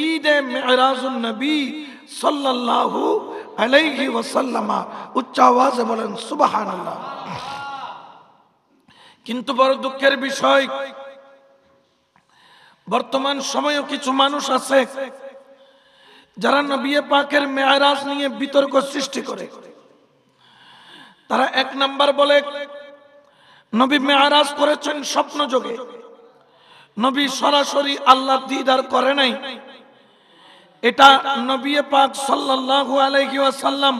ঈদে মেরাজুন নবী সাল্লাল্লাহু আলাইহি ওয়াসাল্লাম। উচ্চ আওয়াজে বলেন সুবহানাল্লাহ। কিন্তু বড় দুঃখের বিষয়, বর্তমান সময়েও কিছু মানুষ আছে যারা নবী পাকের মেরাজ নিয়ে বিতর্ক সৃষ্টি করে। তারা এক নাম্বার বলে নবী মেরাজ করেছেন স্বপ্ন যোগে, নবী সরাসরি আল্লাহ দিদার করে নাই। এটা নবী পাক সাল্লাল্লাহু আলাইহি ওয়াসাল্লাম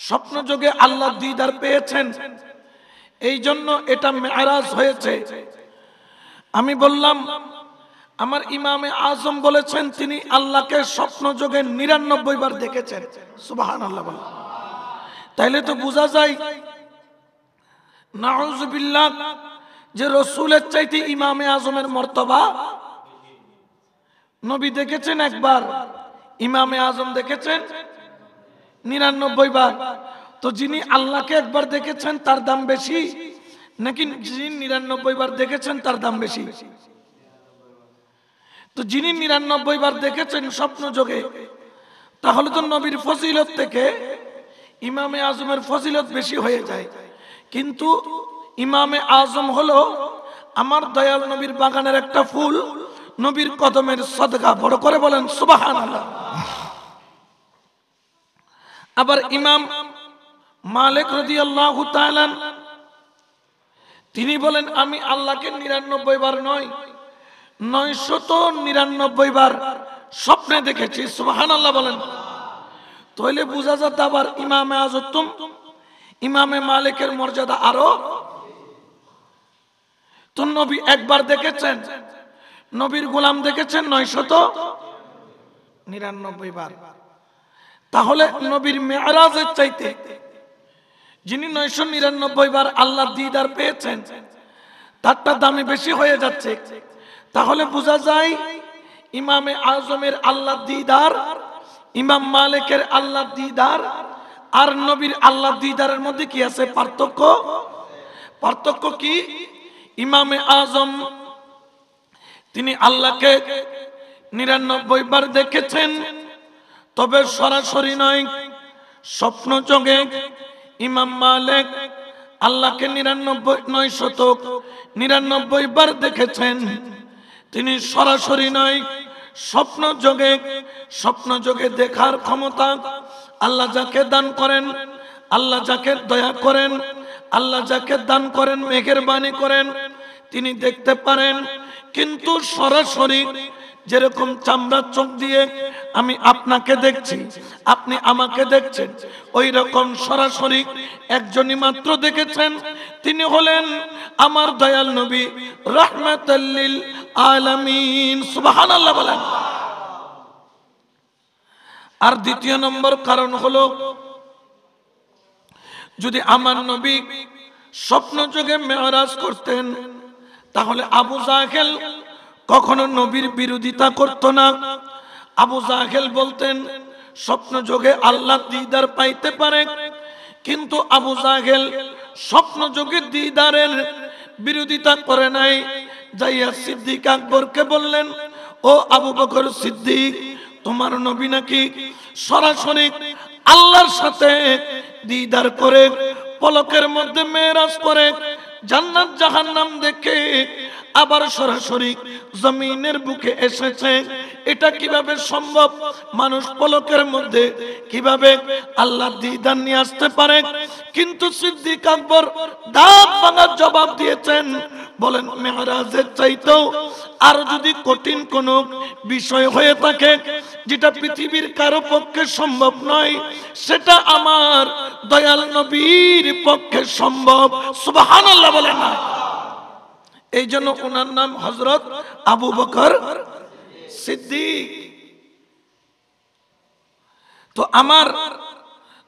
স্বপ্ন যোগে আল্লাহ দিদার পেয়েছেন, এই জন্য এটা মেরাজ হয়েছে। আমি বললাম আমার ইমামে আজম বলেছেন তিনি আল্লাহকে স্বপ্ন যোগে ৯৯ বার দেখেছেন। সুবহানাল্লাহ বলেন। তাইলে তো বোঝা যায় নাউযুবিল্লাহ যে রাসূলের চাইতে ইমামে আজমের মর্তবা। নবী দেখেছেন একবার, ইমামে আজম দেখেছেন ৯৯ বার। তো যিনি আল্লাহকে একবার দেখেছেন তার দাম বেশি, নাকি যিনি ৯৯ বার দেখেছেন তার দাম বেশি? তো যিনি ৯৯ বার দেখেছেন স্বপ্ন যোগে, তাহলে তো নবীর ফজিলত থেকে ইমামে আজমের ফজিলত বেশি হয়ে যায়। কিন্তু ইমামে আজম হলো আমার দয়াল নবীর বাগানের একটা ফুল, নবীর কদমের সদকা। বড় করে বলেন সুবহানাল্লাহ। আবার ইমাম মালিক রাদিয়াল্লাহু তাআলা তিনি বলেন আমি আল্লাহকে ৯৯ বার নয় ৯৯৯ বার স্বপ্নে দেখেছি। সুবহানাল্লাহ বলেন। তাহলে বোঝা যাচ্ছে আবার ইমামে আজম ইমামে মালিকের মর্যাদা আরো। তো নবী একবার দেখেছেন, নবীর গোলাম দেখেছেন ৯৯৯ বার। তাহলে নবীর মেরাজের চাইতে যিনি ৯৯৯ বার আল্লাহ দিদার পেয়েছেন তারটা দামি বেশি হয়ে যাচ্ছে। তাহলে বোঝা যায় ইমামে আজমের আল্লাহ দিদার, ইমাম মালিকের আল্লাহ দিদার আর নবীর আল্লাহ দিদারের মধ্যে কি আছে? পার্থক্য। পার্থক্য কি? ইমামে আজম তিনি আল্লাহকে ৯৯ বার দেখেছেন, তবে সরাসরি নয়, স্বপ্ন যোগে। ইমাম মালিক আল্লাহকে ৯৯৯ বার দেখেছেন, তিনি সরাসরি নয়, স্বপ্ন যোগে। স্বপ্ন যোগে দেখার ক্ষমতা আল্লাহ যাকে দান করেন, আল্লাহ যাকে দয়া করেন, আল্লাহ যাকে দান করেন, মেহেরবানি করেন, তিনি দেখতে পারেন। কিন্তু সরাসরি যেরকম চামড়ার চোখ দিয়ে আমি আপনাকে দেখছি, আপনি আমাকে দেখছেন, ওই রকম সরাসরি একজনই মাত্র দেখেছেন, তিনি হলেন আমার দয়াল নবী রাহমাতাল লিল আলামিন। সুবহানাল্লাহ বলেন। আর দ্বিতীয় নম্বর কারণ হলো, যদি আমার নবী স্বপ্ন যোগে মেরাজ করতেন তাহলে আবু জাহেল কখনো নবীর বিরোধিতা করত না। আবু জাহেল বলতেন স্বপ্ন যোগে আল্লাহ দিদার পাইতে পারে, কিন্তু আবু জাহেল স্বপ্ন যোগে দিদারের বিরোধিতা করে নাই। যাইয়া সিদ্দিক আকবরকে বললেন, ও আবু বকর সিদ্দিক, তোমার নবী নাকি সরাসরি আল্লাহর সাথে দিদার করে, পলকের মধ্যে মেরাজ করে, জান্নাত জাহান্নাম দেখে আবার সরাসরি জমিনের বুকে এসেছে। এটা কিভাবে সম্ভব? মানুষ পলকের মধ্যে কিভাবে আল্লাহ দিদার নিয়ে আসতে পারে? কিন্তু সিদ্দিক আকবর দাঁত ভাঙার জবাব দিয়েছেন, বলেন মেরাজের চাইতেও আর যদি কঠিন কোনো বিষয় হয়ে থাকে যেটা পৃথিবীর কারো পক্ষে সম্ভব নয়, সেটা আমার দয়াল নবীর পক্ষে সম্ভব। সুবহানাল্লাহ বলেন না। এই জন্য ওনার নাম হযরত আবু বকর সিদ্দিক। তো আমার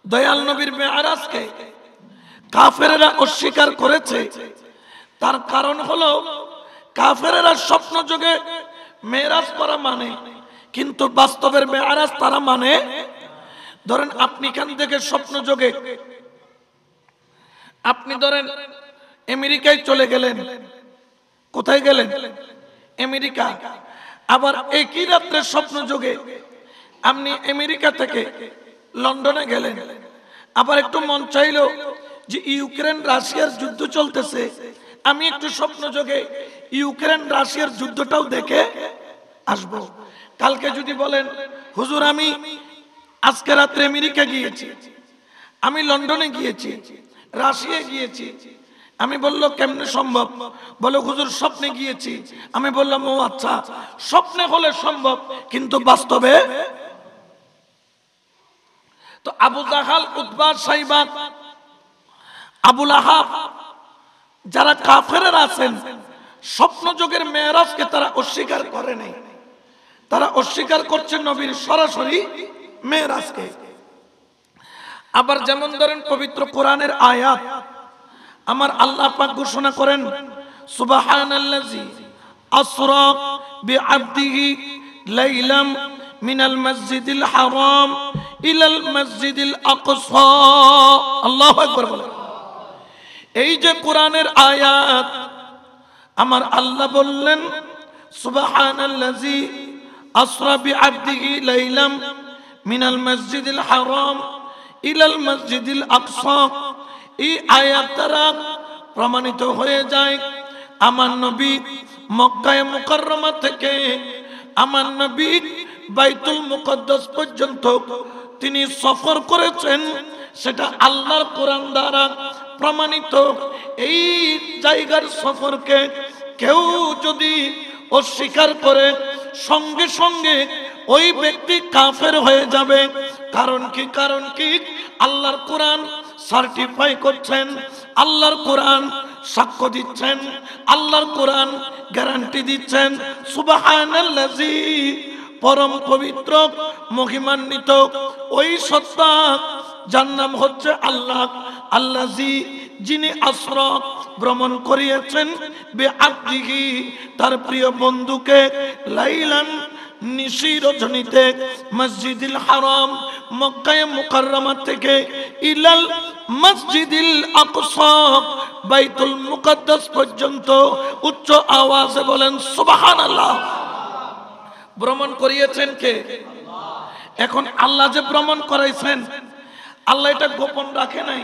দয়াল নবীর মেরাজকে কাফেরেরা অস্বীকার করেছে, তার কারণ হলো কাফেরেরা স্বপ্ন যোগে মেরাজ করা মানে, কিন্তু বাস্তবের মেরাজ তারা মানে। ধরেন আপনি এখান থেকে স্বপ্ন যোগে আপনি ধরেন আমেরিকায় চলে গেলেন। কোথায় গেলেন? আমেরিকা। আবার একই রাত্রে স্বপ্ন যোগে আপনি আমেরিকা থেকে লন্ডনে গেলেন, আবার একটু মন চাইলো যে ইউক্রেন রাশিয়ার যুদ্ধ চলতেছে, আমি একটু স্বপ্ন যোগে ইউক্রেন রাশিয়ার যুদ্ধটাও দেখে আসব। কালকে যদি বলেন হুজুর আমি আজকে রাত্রে আমেরিকা গিয়েছি, আমি লন্ডনে গিয়েছি, রাশিয়া গিয়েছি, আমি বললো কেমনে সম্ভব? বলো হুজুর স্বপ্নে গিয়েছি। আমি বললাম ও আচ্ছা, স্বপ্নে হলে সম্ভব কিন্তু বাস্তবে। তো আবু জাহাল, উতবা, সাইবা, আবুল আহাব যারা কাফেররা আছেন, স্বপ্ন যুগের মেরাজকে তারা অস্বীকার করে নাই, তারা অস্বীকার করছে নবীর সরাসরি মেরাজকে। আবার যেমন ধরেন পবিত্র কোরআনের আয়াত, আমার আল্লাহ পাক ঘোষণা করেন সুবহানাল্লাযী আসরা বিআবদিহি লাইলাম মিনাল মসজিদিল হারাম ইলাল মসজিদিল আকসা। আল্লাহু আকবার বলেন। এই যে কোরআনের আয়াত, আমার আল্লাহ বললেন সুবহানাল্লাযী আসরা বিআবদিহি লাইলাম মিনাল মসজিদিল হারাম ইলাল মসজিদিল আকসা। এই আয়াত দ্বারা প্রমাণিত হয়ে যায় আমার নবী মক্কায়ে মুকাররমা থেকে আমার নবী বাইতুল মুকদ্দাস পর্যন্ত তিনি সফর করেছেন, সেটা আল্লাহর কোরআন দ্বারা প্রমাণিত। এই জায়গার সফরকে কেউ যদি অস্বীকার করে সঙ্গে সঙ্গে ওই ব্যক্তি কাফের হয়ে যাবে। কারণ কি? কারণ কি? আল্লাহর কোরআন সার্টিফাই করছেন, আল্লাহর কোরআন সাক্ষ্য দিচ্ছেন, আল্লাহর কোরআন গ্যারান্টি দিচ্ছেন। সুবহানাল্লাযী, পরম পবিত্র মহিমান্বিত ওই সত্তা যার নাম হচ্ছে আল্লাহ, আল্লাযী যিনি আসরা ভ্রমণ করিয়েছেন বিআবদিহি তার প্রিয় বন্ধুকে লাইলান নিশি রজনীতে মসজিদুল হারাম মক্কায়ে মুকাররমা থেকে ইলাল মসজিদুল আকসা বাইতুল মুকদ্দাস পর্যন্ত উচ্চ আওয়াজে বলেন সুবহানাল্লাহ। ভ্রমণ করিয়েছেন কে? এখন আল্লাহ যে ভ্রমণ করাইছেন, আল্লাহ এটা গোপন রাখে নাই,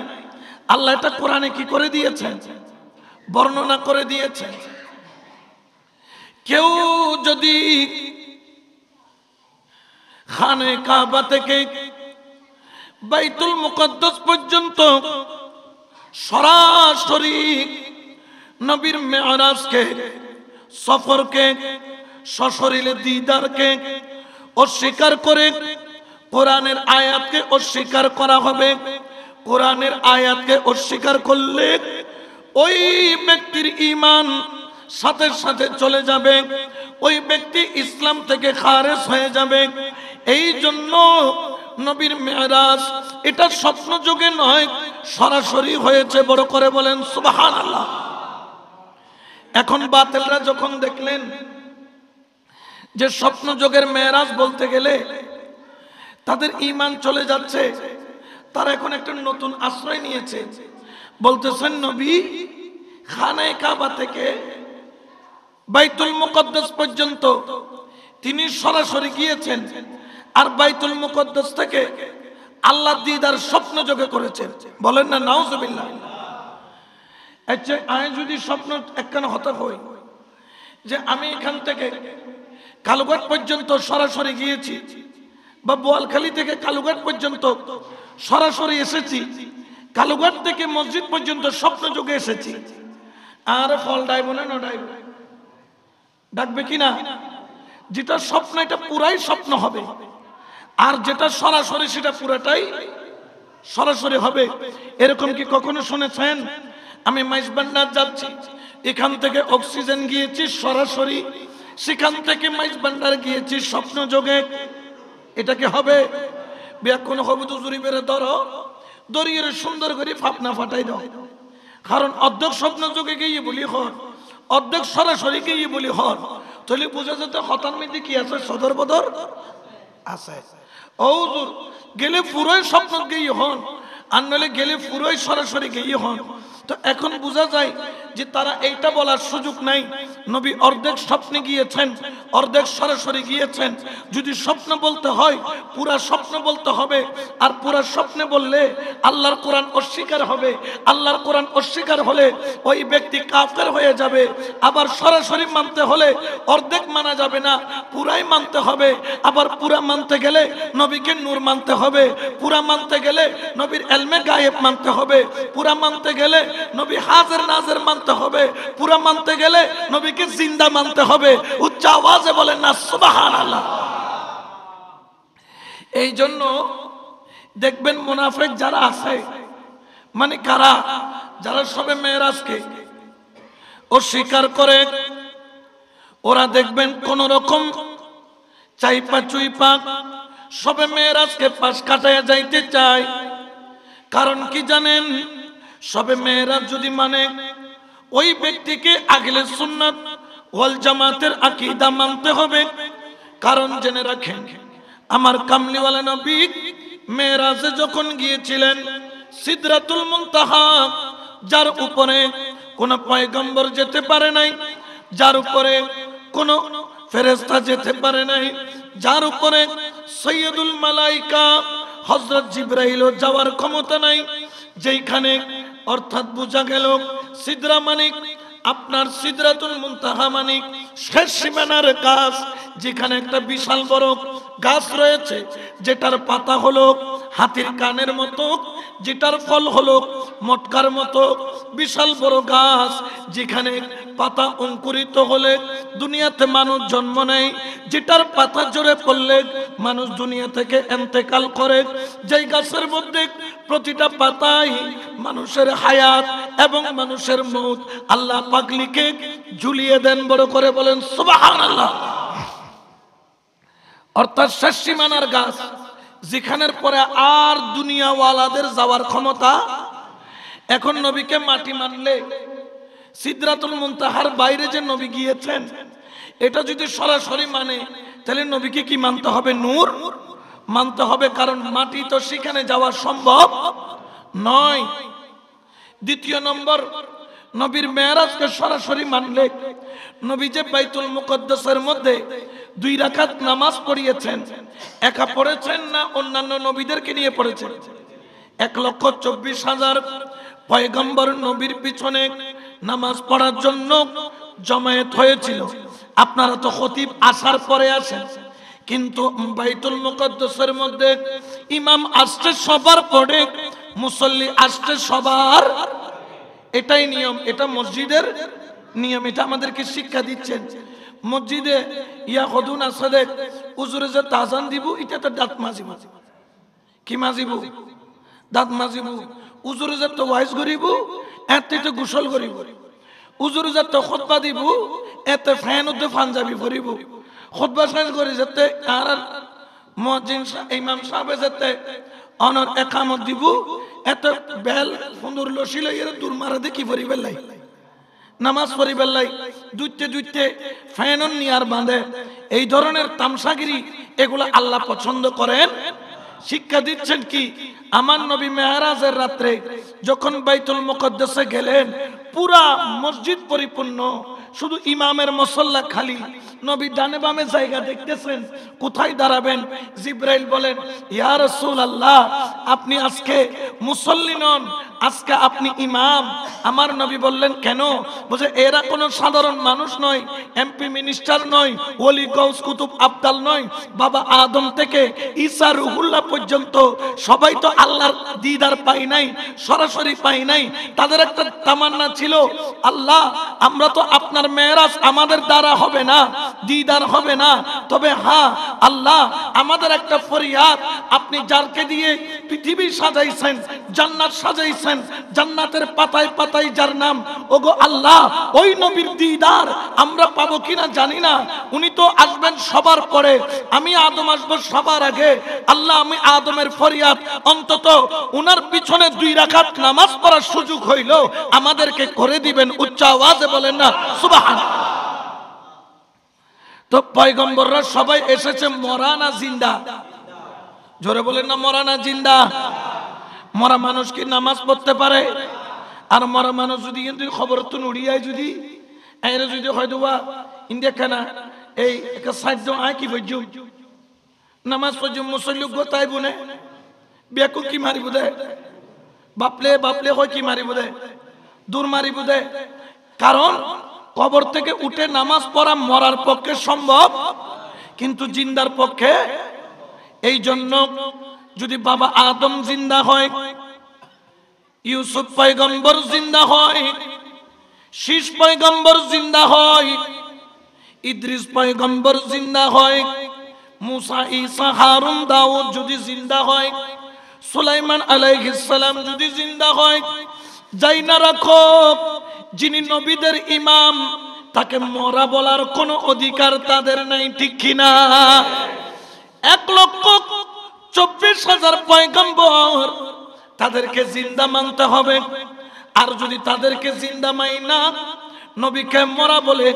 আল্লাহ এটা কোরআনে কি করে দিয়েছেন? বর্ণনা করে দিয়েছেন। কেউ যদি খানে কাবা থেকে বাইতুল মুকদ্দাস পর্যন্ত সরাসরি নবীর মেরাজকে, সফরকে, সশরীরে দিদারকে অস্বীকার করে কোরআনের আয়াতকে অস্বীকার করা হবে। কোরআনের আয়াতকে অস্বীকার করলে ওই ব্যক্তির ঈমান সাথে সাথে চলে যাবে, ওই ব্যক্তি ইসলাম থেকে খারেজ হয়ে যাবে। এই জন্য নবীর মেরাজ এটা স্বপ্ন যুগে নয়, সরাসরি হয়েছে। বড় করে বলেন সুবহানাল্লাহ। এখন বাতিলরা যখন দেখলেন যে স্বপ্ন যুগের মেরাজ বলতে গেলে তাদের ঈমান চলে যাচ্ছে, তারা এখন একটা নতুন আশ্রয় নিয়েছে। বলতেছেন নবী খানে কাবা থেকে বাইতুল মুকদ্দাস পর্যন্ত তিনি সরাসরি গিয়েছেন, আর বাইতুল মুকদ্দাস থেকে আল্লাহ দিদার স্বপ্ন যোগে করেছেন। বলেন না নাউজুবিল্লাহ। আচ্ছা, আমি যদি স্বপ্ন একখানা হতে হই যে আমি এখান থেকে কালুঘাট পর্যন্ত সরাসরি গিয়েছি, বা বোয়ালখালী থেকে কালুঘাট পর্যন্ত সরাসরি এসেছি, কালুঘাট থেকে মসজিদ পর্যন্ত স্বপ্ন যোগে এসেছি, আর ফল ডাইব না ডাইব? ডাকবে কিনা? যেটা স্বপ্ন এটা পুরাই স্বপ্ন হবে, আর যেটা সরাসরি সেটা পুরাটাই সরাসরি হবে। এরকম কি কখনো শুনেছেন? আমি মাইজবান্ডার যাচ্ছি, এখান থেকে অক্সিজেন গিয়েছি সরাসরি, সেখান থেকে মাইজবান্ডার গিয়েছি স্বপ্ন যোগে, এটাকে হবে? ব্যাকুন হবে তো জুরি বেড়ে ধরো, দরিয়ে সুন্দর করে ফাপনা ফাটাই দাও। কারণ অর্ধেক স্বপ্ন যোগে গিয়ে বলি হর, অর্ধেক সরাসরি গিয়ে বলি হর, তাহলে বুঝা যেতে হতার মধ্যে কি আছে? সদর বদর আছে। ও গেলে পুরোই স্বপ্ন গিয়ে হন, আর নইলে গেলে পুরোই সরাসরি গিয়ে হন। তো এখন বোঝা যায় যে তারা এইটা বলার সুযোগ নাই। নবী অর্ধেক স্বপ্নে গিয়েছেন, অর্ধেক সরাসরি গিয়েছেন। যদি স্বপ্ন বলতে হয় পুরা স্বপ্ন বলতে হবে, আর পুরা স্বপ্নে বললে আল্লাহর কোরআন অস্বীকার হবে। আল্লাহর কোরআন অস্বীকার হলে ওই ব্যক্তি কাফের হয়ে যাবে। আবার সরাসরি মানতে হলে অর্ধেক মানা যাবে না, পুরাই মানতে হবে। আবার পুরা মানতে গেলে নবীকে নূর মানতে হবে, পুরা মানতে গেলে নবীর ইলমে গায়েব মানতে হবে, পুরা মানতে গেলে নবী হাজির নাজির মানতে হবে, পুরা মানতে গেলে নবীকে জিন্দা মানতে হবে। উচ্চ আওয়াজে বলেন না সুবহানাল্লাহ। এই জন্য দেখবেন মুনাফিক যারা আছে, মানে কারা, যারা সবে মেরাজকে অস্বীকার করে, ওরা দেখবেন কোন রকম চাইপা চুইপা সবে মেরাজকে পাশ কাটাইয়া যাইতে চায়। কারণ কি জানেন, সবে মেরাজ যদি মানে ওই ব্যক্তিকে আহলে সুন্নাত ওয়াল জামাতের আকীদা মানতে হবে। কারণ জেনে রাখেন, আমার কামলিওয়ালা নবী মেরাজে যখন গিয়েছিলেন, সিদরাতুল মুনতাহা, যার উপরে কোন পয়গম্বর যেতে পারে নাই, যার উপরে কোন ফেরেশতা যেতে পারে নাই, যার উপরে সৈয়দুল মালাইকা হযরত জিবরাইলও যাওয়ার ক্ষমতা নাই, যেখানে অর্থাৎ বোঝা গেল সিদরা মানিক আপনার সিদরাতুল মুনতাহা মানিক শেষ সীমানার গাছ, যেখানে একটা বিশাল বড় গাছ রয়েছে, যেটার পাতা হলো হাতির কানের মতো, যেটার ফল হলো মটকার মতো। বিশাল বড় গাছ, যেখানে পাতা অঙ্কুরিত হলে দুনিয়াতে মানুষ জন্ম নেয়, যেটার পাতা জোরে পড়লে মানুষ দুনিয়া থেকে ইন্তেকাল করে। যেই গাছের মধ্যে প্রতিটা পাতায় মানুষের হায়াত এবং মানুষের মউত আল্লাহ পাক লিখে ঝুলিয়ে দেন। বড় করে বলেন সুবহানাল্লাহ। অর্থাৎ শেষ সীমানার গাছ, যেখানের পরে আর দুনিয়াওয়ালাদের যাওয়ার ক্ষমতা। এখন নবীকে মাটি মানলে সিদরাতুল মুনতাহার বাইরে যে নবী গিয়েছেন, এটা যদি সরাসরি মানে, তাহলে নবীকে কি মানতে হবে? নূর মানতে হবে। কারণ মাটি তো সেখানে যাওয়া সম্ভব নয়। দ্বিতীয় নম্বর, নবীর মেরাজকে সরাসরি মানলে নবী যে বাইতুল মুকদ্দাসের মধ্যে 2 রাকাত নামাজ পড়িয়েছেন, একা পড়েছেন না অন্যান্য নবীদেরকে নিয়ে পড়েছেন? 1,24,000 পয়গম্বর নবীর পিছনে নামাজ পড়ার জন্য জমায়েত হয়েছিল। আপনারা তো খতিব আসার পরে আসেন, কিন্তু বাইতুল মুকদ্দাসের মধ্যে ইমাম আসছে সবার পরে, মুসল্লি আসছে সবার। এটাই নিয়ম, এটা মসজিদের নিয়ম। এটা আমাদেরকে শিক্ষা দিচ্ছেন। মসজিদে ইয়া হদুন আসলে উজুরে যে তাজান দিব, এটা তো দাঁত মাজিব। কি মাজিব? দাঁত মাজিব। উজুরে যে তো ওয়াইজ করিব, এতে তো গোসল করিব। উজুরে যে তো খুতবা দিব, এতে ফ্যান উঠে পাঞ্জাবি পরিব। খুতবা শেষ করে যেতে আর মুয়াজ্জিন ইমাম সাহেব যেতে অনর একামত দিব, এত বেল সুন্দর লসি লইয়া দূর মারা দেখি পরিবেল লাই নামাজ পরিবেল লাই দুইতে দুইতে ফ্যানন নিয়ার বাঁধে। এই ধরনের তামসাগিরি এগুলো আল্লাহ পছন্দ করেন। শিক্ষা দিচ্ছেন কি, আমার নবী মেরাজের রাত্রে যখন বাইতুল মুকদ্দাসে গেলেন, পুরা মসজিদ পরিপূর্ণ, শুধু ইমামের মুসল্লা খালি। নবী ডানে বামে জায়গা দেখতেছেন, কোথায় দাঁড়াবেন। জিবরাইল বলেন, ইয়া রাসূলুল্লাহ, আপনি আজকে মুসল্লি নন, আজকে আপনি ইমাম। আমার নবী বললেন, কেন? বলে এরা কোনো সাধারণ মানুষ নয়, এমপি মিনিস্টার নয়, ওলি গৌস কুতুব আবদাল নয়। বাবা আদম থেকে ঈসা রুহুল্লাহ পর্যন্ত সবাই তো আল্লাহর দিদার পাই নাই, সরাসরি পাই নাই। তাদের একটা তামান্না ছিল, আল্লাহ আমরা তো আপনার মেরাজ আমাদের দ্বারা হবে না, দিদার হবে না, তবে হ্যাঁ আল্লাহ আমাদের একটা ফরিয়াদ, আপনি যারকে দিয়ে পৃথিবী সাজাইছেন, জান্নাত সাজাইছেন, জান্নাতের পাতায় পাতায় যার নাম, ওগো আল্লাহ ওই নবীর দিদার আমরা পাবো কিনা জানি না। উনি তো আসবেন সবার পরে, আমি আদম আসবো সবার আগে। আল্লাহ আমি আদমের ফরিয়াদ, অন্তত উনার পিছনে 2 রাকাত নামাজ পড়ার সুযোগ হইল আমাদেরকে করে দিবেন। উচ্চ আওয়াজে বলেন না সুবহানাল্লাহ। তো পয়গম্বররা সবাই এসেছে মরা না জিন্দা? জোরে বলেন না মরা না জিন্দা? মরা মানুষ কি নামাজ পড়তে পারে? আর মরা মানুষ যদি কিন্তু খবর তো নড়িয়ায় যদি এর যদি হয়তো বা ইন্ডিয়া খানা এই একটা সাহায্য আয় কি বৈজ্য নামাজ পড়ছে মুসল্লি গোতাই বনে বেকু কি মারিব দে বাপলে বাপলে হয় কি মারিব দে দূর মারিব দে কারণ কবর থেকে উঠে নামাজ পড়া মরার পক্ষে সম্ভব কিন্তু জিন্দার পক্ষে। এই জন্য যদি বাবা আদম জিন্দা হয়, ইউসুফ পয়গম্বর জিন্দা হয়, শীষ পয়গম্বর জিন্দা হয়, ইদ্রিস পয়গম্বর জিন্দা হয়, মুসা ঈসা হারুন দাউদ যদি জিন্দা হয়, সুলাইমান আলাইহিস সালাম যদি জিন্দা হয়, যাই না রাখো যিনি নবীদের ইমাম তাকে মরা বলার কোনো অধিকার তাদের নাই, ঠিক কিনা? 1,24,000 পয়গম্বর তাদেরকে জিন্দা মানতে হবে। আর যদি তাদেরকে জিন্দা মানি না, নবীকে মরা বলে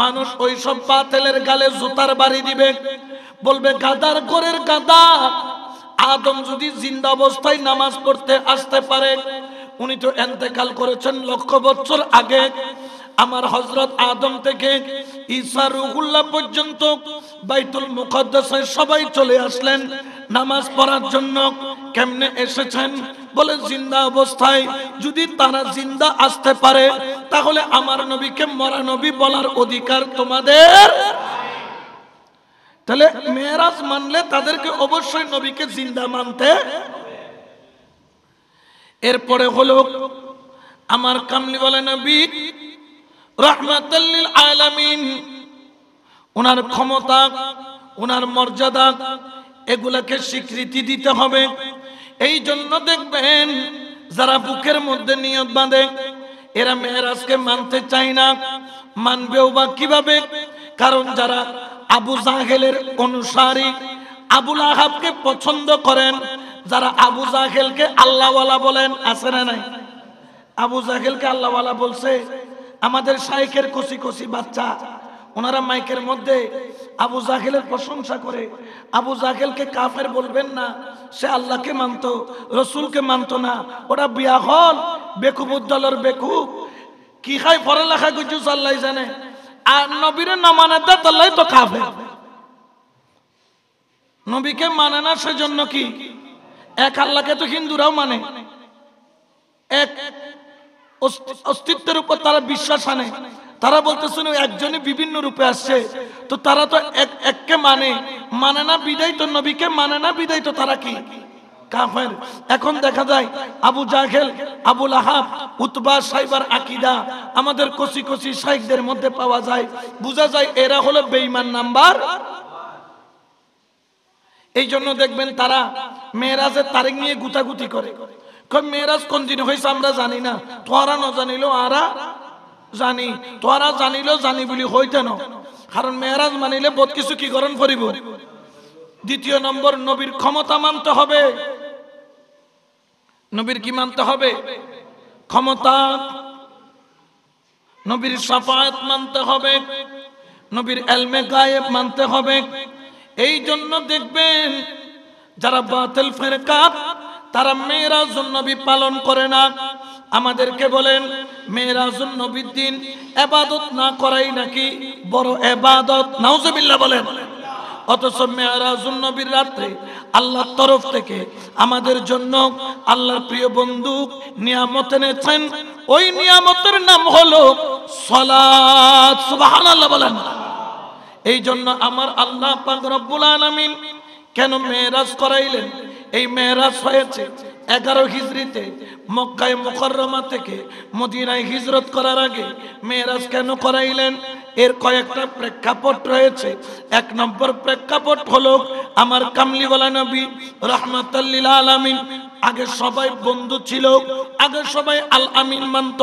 মানুষ ওই সব বাতিলের গালে জুতার বাড়ি দিবে, বলবে গাদার ঘরের গাদা। আদম যদি জিন্দা অবস্থায় নামাজ পড়তে আসতে পারে, উনি তো ইন্তেকাল করেছেন লক্ষ বছর আগে। আমার হযরত আদম থেকে ঈসা রূহুল্লাহ পর্যন্ত বাইতুল মুকদ্দাসে সবাই চলে আসলেন নামাজ পড়ার জন্য। কেমনে এসেছেন? বলে জিন্দা অবস্থায়। যদি তারা জিন্দা আসতে পারে তাহলে আমার নবীকে মরা নবী বলার অধিকার তোমাদের। তাহলে মেরাজ মানলে তাদেরকে অবশ্যই নবীকে জিন্দা মানতে। এরপরে হলো আমার কামলিওয়ালা নবী রাহমাতাল লিল আলামিন, ওনার ক্ষমতা, ওনার মর্যাদা, এগুলাকে স্বীকৃতি দিতে হবে। এই জন্য দেখবেন যারা বুকের মধ্যে নিয়ত বাঁধে এরা মেরাজকে মানতে চায় না। মানবেও বা কিভাবে? কারণ যারা আবু জাহেলের অনুসারী, আবুল আহাবকে পছন্দ করেন, যারা আবু জাহেলকে আল্লাহওয়ালা বলেন, আছে না নাই? আবু জাহেলকে আল্লাহওয়ালা বলছে আমাদের শাইখের কচি কচি বাচ্চা, ওনারা মাইকের মধ্যে আবু জাহেলের প্রশংসা করে। আবু জাহেলকে কাফের বলবেন না, সে আল্লাহকে মানতো, রসুলকে মানতো না। ওরা বিয়া হল বেকুবুদ্দলের বেকুব, কি খাই পড়ালেখা করছো আল্লাহ জানে। আর নবীরে না মানে তাল্লাই তো কাফের। নবীকে মানে না সেজন্য কি? এক আল্লাহকে তো হিন্দুরাও মানে, এক অস্তিত্বের উপর তারা বিশ্বাস আনে। তারা বলতেছেন একজনই বিভিন্ন রূপে আসছে, তো তারা তো এককে মানে না বিদায় তো নবীকে মানে না বিদায় তো তারা কি কাফের। এখন দেখা যায় আবু জাহেল, আবুল আহাব, উতবা, সাইবার আকীদা আমাদের কচি কচি শাইখদের মধ্যে পাওয়া যায়। বোঝা যায় এরা হলো বেঈমান নাম্বার। এই জন্য দেখবেন তারা মেরাজের তারিখ নিয়ে গুতাগুতি করে। মেরাজ কোন দিন হয়েছে আমরা জানি না, তোরা না জানিল আরা জানি, তোরা জানিল জানি বলি হইতে ন। কারণ মেরাজ মানিলে বহুত কিছু কি করণ করিব। দ্বিতীয় নম্বর, নবীর ক্ষমতা মানতে হবে। নবীর কি মানতে হবে? ক্ষমতা। নবীর শাফাআত মানতে হবে, নবীর ইলমে গায়েব মানতে হবে। এই জন্য দেখবেন যারা বাতিল ফিরকা তারা মেরাজুন নবী পালন করে না। আমাদেরকে বলেন মেরাজুন নবীর দিন ইবাদত না করাই নাকি বড় ইবাদত। নাউজুবিল্লাহ বলেন। অথচ মেরাজুন নবীর রাতে আল্লাহর তরফ থেকে আমাদের জন্য আল্লাহর প্রিয় বন্ধু নিয়ামত এনেছেন। ওই নিয়ামতের নাম হলো সালাত। সুবহানাল্লাহ বলেন। এই জন্য আমার আল্লাহ পাক রব্বুল আলামিন কেন মেরাজ করাইলেন? এই মেরাজ হয়েছে 11 হিজরিতে মক্কায় মুকাররমা থেকে মদিনায় হিজরত করার আগে। মেরাজ কেন করাইলেন? এর কয়েকটা প্রেক্ষাপট রয়েছে। এক নম্বর প্রেক্ষাপট হলো আমার কামলিওয়ালা নবী রাহমাতাল লিল আলামিন আগে সবাই বন্ধু ছিল, আগে সবাই আল আমিন মানত,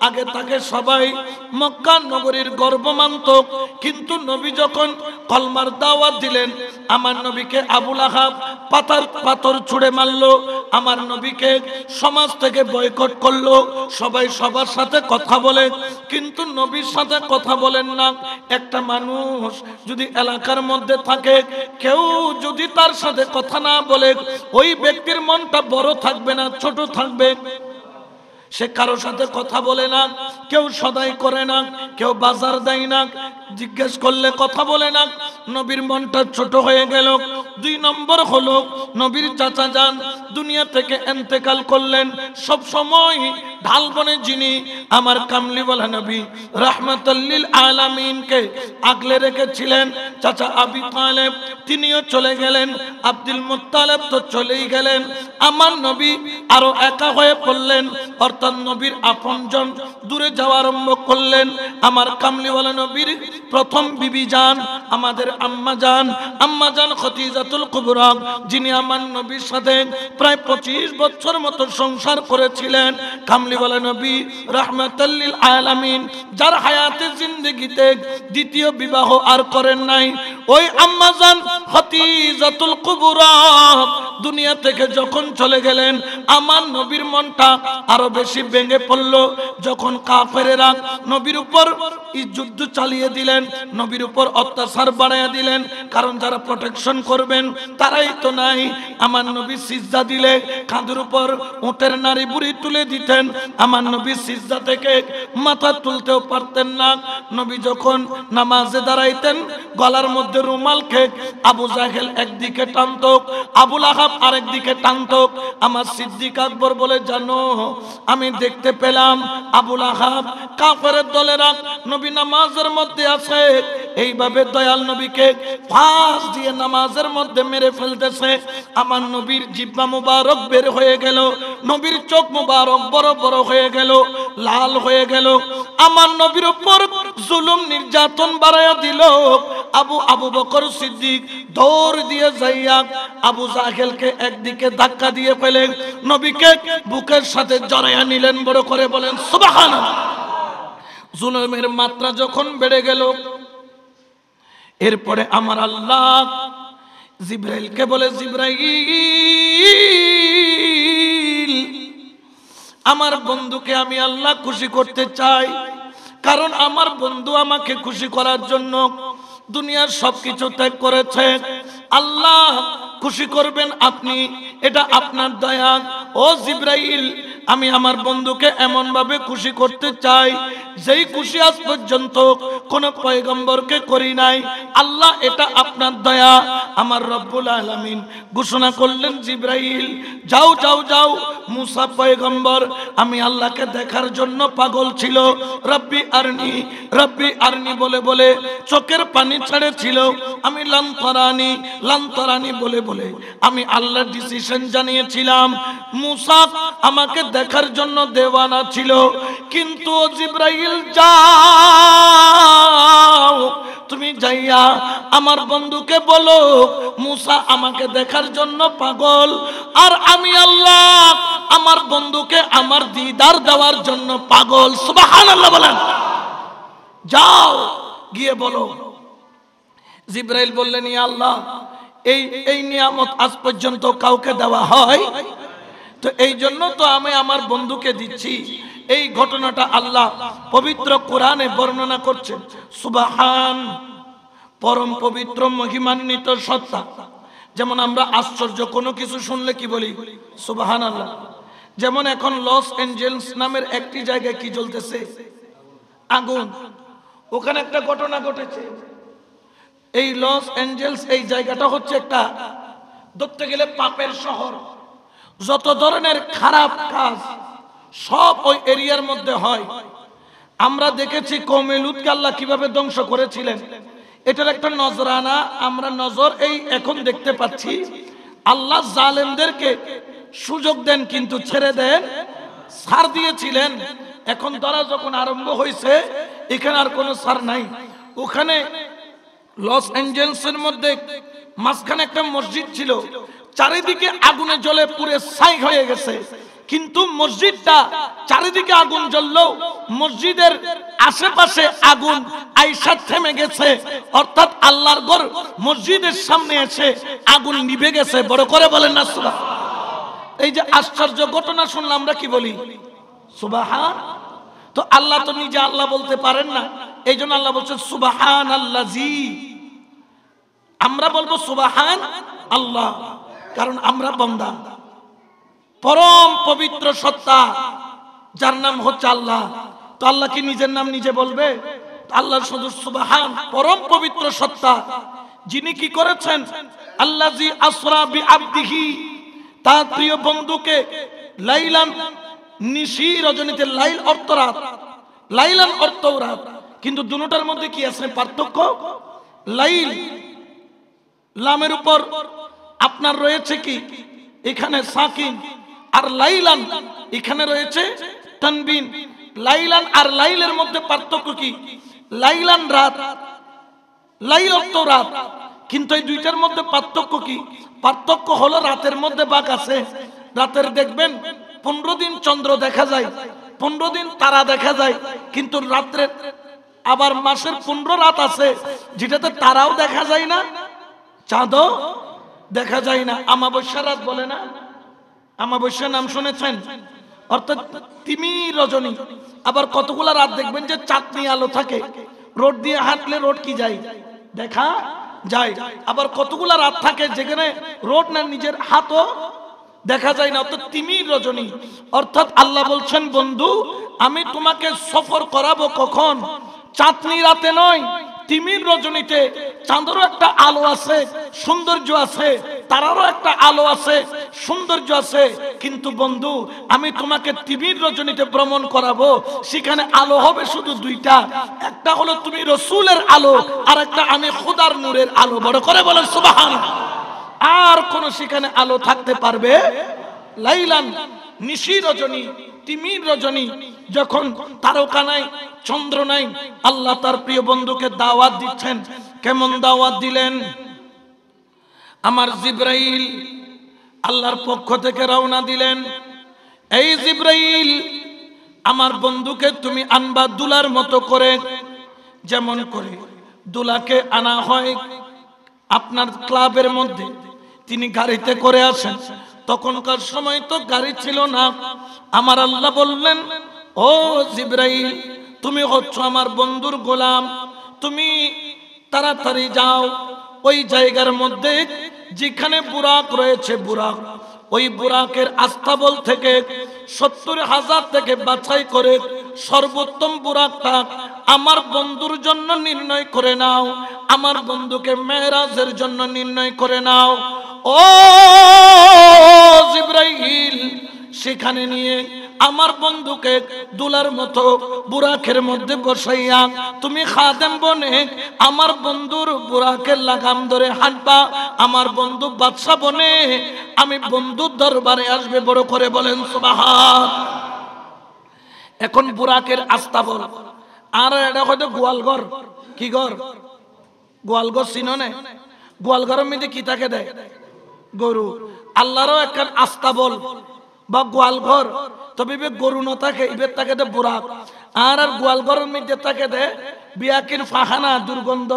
আগে তাকে সবাই মক্কা নগরীর গর্ব মানত। কিন্তু নবী যখন কলমার দাওয়াত দিলেন, আমার নবীকে আবুল আহাব পাথর ছুঁড়ে মারলো, আমার নবীকে সমাজ থেকে বয়কট করলো। সবাই সবার সাথে কথা বলে কিন্তু নবীর সাথে কথা বলেন না। একটা মানুষ যদি এলাকার মধ্যে থাকে, কেউ যদি তার সাথে কথা না বলে, ওই ব্যক্তির মনটা বড় থাকবে না ছোট থাকবে? সে কারো সাথে কথা বলে না, কেউ সদাই করে না, কেউ বাজার দেয় না, জিজ্ঞেস করলে কথা বলে না। নবীর মনটা ছোট হয়ে গেল। 2 নম্বর হলো নবীর চাচা যান দুনিয়া থেকে ইন্তেকাল করলেন। সব সময় ঢালবনে যিনি আমার কামলিওয়ালা নবী রাহমাতাল লিল আলামিনকে আগলে রেখেছিলেন চাচা আবু তালেব, তিনিও চলে গেলেন। আব্দুল মুত্তালিব তো চলেই গেলেন। আমার নবী আরো একা হয়ে পড়লেন, অর্থাৎ নবীর আপনজন দূরে যাওয়া আরম্ভ করলেন। আমার কামলিওয়ালা নবীর প্রথম বিবি যান আমাদের আম্মা যান খদিজাতুল কুবরা, যিনি আমার নবীর সাথে প্রায় 25 বছর মতো সংসার করেছিলেন। কামলিওয়ালা নবী রাহমাতাল লিল আলামিন, যার হায়াতে জিন্দেগিতে দ্বিতীয় বিবাহ আর করেন নাই, ওই আম্মা যান খদিজাতুল কুবরা দুনিয়া থেকে যখন চলে গেলেন, আমার নবীর মনটা আরো বেশি ভেঙে পড়ল। যখন কাফেরেরা নবীর উপর যুদ্ধ চালিয়ে দিলেন, নবীর উপর অত্যাচার বাড়াইয়া দিলেন, কারণ যারা প্রোটেকশন করবেন তারাই তো নাই। আমার নবী সিজদা দিলে কাঁধের উপর উটের নারী বুড়ি তুলে দিতেন, আমার নবী সিজদা থেকে মাথা তুলতেও পারতেন না। নবী যখন নামাজে দাঁড়াইতেন গলার মধ্যে রুমাল খেক আবু জাহেল একদিকে টানত, আবু লাহাব আরেক দিকে টানত। আমার সিদ্দিক আকবর বলে, জানো আমি দেখতে পেলাম আবু লাহাব কাফেরের দলেরা নবী নামাজের মধ্যে আছে, এইভাবে দয়াল নবীকে ফাঁস দিয়ে নামাজের মধ্যে মেরে ফেলতেছে। আমার নবীর জিহ্বা মুবারক বের হয়ে গেল, নবীর চোখ মুবারক বড় বড় হয়ে গেল, লাল হয়ে গেল। আমার নবীর উপর জুলুম নির্যাতন বাড়ায়া দিল। আবু বকর সিদ্দিক দৌড় দিয়ে যাইয়া আবু জাহেলকে একদিকে ধাক্কা দিয়ে ফেলে নবীকে বুকের সাথে জড়াইয়া নিলেন। বড় করে বলেন সুবহানাল্লাহ। জুলুমের মাত্রা যখন বেড়ে গেল, এরপরে আমার আল্লাহ জিবরাইলকে বলে, জিবরাইল, আমার বন্ধুকে আমি আল্লাহ খুশি করতে চাই, কারণ আমার বন্ধু আমাকে খুশি করার জন্য দুনিয়ার সবকিছু ত্যাগ করেছে। আল্লাহ খুশি করবেন আপনি, এটা আপনার দয়া। ও জিবরাইল, আমি আমার বন্ধুকে এমন ভাবে খুশি করতে চাই যেই খুশি আজ পর্যন্ত কোন পয়গম্বরকে করি নাই। আল্লাহ, এটা আপনার দয়া। আমার রব্বুল আলামিন ঘোষণা করলেন, জিবরাইল যাও যাও যাও, মুসা পয়গম্বর আমি আল্লাহকে দেখার জন্য পাগল ছিল, রব্বি আরনি বলে বলে চোখের পানি ছেড়েছিল। আমি লান্তরানি বলে বলে আমি আল্লাহর ডিসিশন জানিয়েছিলাম। মুসা আমাকে দেখার জন্য দেওয়ানা ছিল, কিন্তু জিবরাইল যাও, তুমি যাইয়া আমার বন্ধুকে বলো মুসা আমাকে দেখার জন্য পাগল, আর আমি আল্লাহ আমার বন্ধুকে আমার দিদার দেওয়ার জন্য পাগল। সুবহানাল্লাহ বলেন। যাও গিয়ে বলো। জিবরাইল বললেন, ইয়া আল্লাহ, এই নিয়ামত আজ পর্যন্ত কাউকে দেওয়া হয়, তো এই জন্য তো আমি আমার বন্ধুকে দিচ্ছি। এই ঘটনাটা আল্লাহ পবিত্র কোরআনে বর্ণনা করছেন। সুবহান, পরম পবিত্র মহিমান্বিত সত্তা। যেমন আমরা আশ্চর্য কোনো কিছু শুনলে কি বলি? সুবহানাল্লাহ। যেমন এখন লস এঞ্জেলস নামের একটি জায়গায় কি জ্বলতেছে? আগুন। ওখানে একটা ঘটনা ঘটেছে। এই লস এঞ্জেলস এই জায়গাটা হচ্ছে একটা ধরতে গেলে পাপের শহর। যত ধরনের খারাপ কাজ সব ওই এরিয়ার মধ্যে হয়। আমরা দেখেছি কওমে লূতকে আল্লাহ কিভাবে ধ্বংস করেছিলেন। এটার একটা নজরানা আমরা এই এখন দেখতে পাচ্ছি। আল্লাহ জালেমদেরকে সুযোগ দেন কিন্তু ছেড়ে দেন, ছাড় দিয়েছিলেন। এখন তারা যখন আরম্ভ হয়েছে, এখানে আর কোনো ছাড় নাই। ওখানে লস এঞ্জেলসের মধ্যে মাঝখানে একটা মসজিদ ছিল, চারিদিকে আগুনে জ্বলে পুরে ছাই হয়ে গেছে। কিন্তু মসজিদটা চারিদিকে আগুন জ্বললেও মসজিদের আশেপাশে আগুন আইসা থেমে গেছে, অর্থাৎ আল্লাহর ঘর মসজিদের সামনে এসে আগুন নিভে গেছে। বড় করে বলেন না সুবহান। এই যে আশ্চর্য ঘটনা শুনলাম, আমরা কি বলি? সুবহান। তো আল্লাহ তো নিজে আল্লাহ বলতে পারেন না, এই জন্য আল্লাহ বলছেন সুবহানাল্লাযী। আমরা বলবো সুবহান আল্লাহ, কারণ আমরা বান্দা। পরম পবিত্র সত্তা যার নাম হচ্ছে আল্লাহ। তো আল্লাহ কি নিজের নাম নিজে বলবে? আল্লাহ শুধু সুবহান, পরম পবিত্র সত্তা, যিনি কি করেছেন, আল্লাযী আসরা বিআবদিহি, তার প্রিয় বন্ধুকে লাইলান, নিশি রজনীতে, লাইল অর্থ রাত, লাইলান অর্থ রাত, কিন্তু দুটোটার মধ্যে কি আছে পার্থক্য? লাইল লামের উপর আপনার রয়েছে কি এখানে সাকিন, আর লাইলান এখানে রয়েছে তানবিন। লাইলান আর লাইলের মধ্যে পার্থক্য কি? লাইলান রাত, লাইল অর্থ রাত, কিন্তু এই দুইটার মধ্যে পার্থক্য কি? পার্থক্য হলো রাতের মধ্যে বাঘ আছে। রাতের দেখবেন 15 দিন চন্দ্র দেখা যায়, 15 দিন তারা দেখা যায়, কিন্তু রাত্রে আবার মাসের 15 রাত আছে যেটাতে তারাও দেখা যায় না, চাঁদও দেখা যায় না। অমাবস্যা রাত বলে না, অমাবস্যা নাম শুনেছেন? অর্থাৎ তিমির রজনী। আবার কতগুলা রাত দেখবেন যে চাঁদনি আলো থাকে, রোড দিয়ে হাঁটলে রোড কি যায়, দেখা যায়। আবার কতগুলা রাত থাকে যেখানে রোড না, নিজের হাতও দেখা যায় না, অর্থাৎ তিমির রজনী। অর্থাৎ আল্লাহ বলছেন, বন্ধু আমি তোমাকে সফর করাবো কখন? চাঁদনি রাতে নয়, তিমির রজনীতে। চাঁদেরও একটা আলো আছে, সৌন্দর্য আছে, তারারও একটা আলো আছে, সৌন্দর্য আছে, কিন্তু বন্ধু আমি তোমাকে তিমির রজনীতে ভ্রমণ করাবো। সেখানে আলো হবে শুধু দুইটা, একটা হলো তুমি রসুলের আলো, আর একটা আমি খোদার নূরের আলো। বড় করে বলেন সুবহানাল্লাহ। আর কোন সেখানে আলো থাকতে পারবে? লাইলান, নিশি রজনী, তিমির রজনী, যখন তারকা নাই, চন্দ্র নাই, আল্লাহ তার প্রিয় বন্ধুকে দাওয়াত দিচ্ছেন। কেমন দাওয়াত দিলেন? আমার জিবরাইল আল্লাহর পক্ষ থেকে রওনা দিলেন, এই জিবরাইল আমার বন্ধুকে তুমি আনবা দুলার মতো করে, যেমন করে দুলাকে আনা হয় আপনার ক্লাবের মধ্যে। তিনি গাড়িতে করে আসেন, তখনকার সময় তো গাড়ি ছিল না। আমার আল্লাহ বললেন, ও জিবরাইল তুমি হচ্ছ আমার বন্ধুর গোলাম, তুমি তাড়াতাড়ি যাও ওই জায়গার মধ্যে যেখানে বুরাক রয়েছে, বুরাক, ওই বুরাকের আস্তাবল থেকে 70,000 থেকে বাছাই করে সর্বোত্তম বুরাকটা আমার বন্ধুর জন্য নির্ণয় করে নাও, আমার বন্ধুকে মেরাজের জন্য নির্ণয় করে নাও। ও জিবরাইল সেখানে নিয়ে আমার বন্ধুকে দুলার মতো বুরাকের মধ্যে বসাইয়া তুমি খাদেম বনে আমার বন্ধুর বুরাকের লাগাম ধরে হাঁটবা। আমার বন্ধু বাদশা বনে আমি বন্ধুর দরবারে আসবে। বড় করে বলেন সুবহান। এখন বুরাকের আস্তাবল, আর এটা হয়তো গোয়ালঘর। কি ঘর? গোয়ালঘর চিনো না? গোয়ালঘরের মধ্যে কি থাকে দেয়? গরু। আল্লাহরও একটা আস্তাবল বা গোয়ালঘর, তবে গরু ন থাকে, ইবের থাকে দে বুরাক। আর গোয়ালঘরের মধ্যে থাকে দে বিয়াকির ফাহানা, দুর্গন্ধ।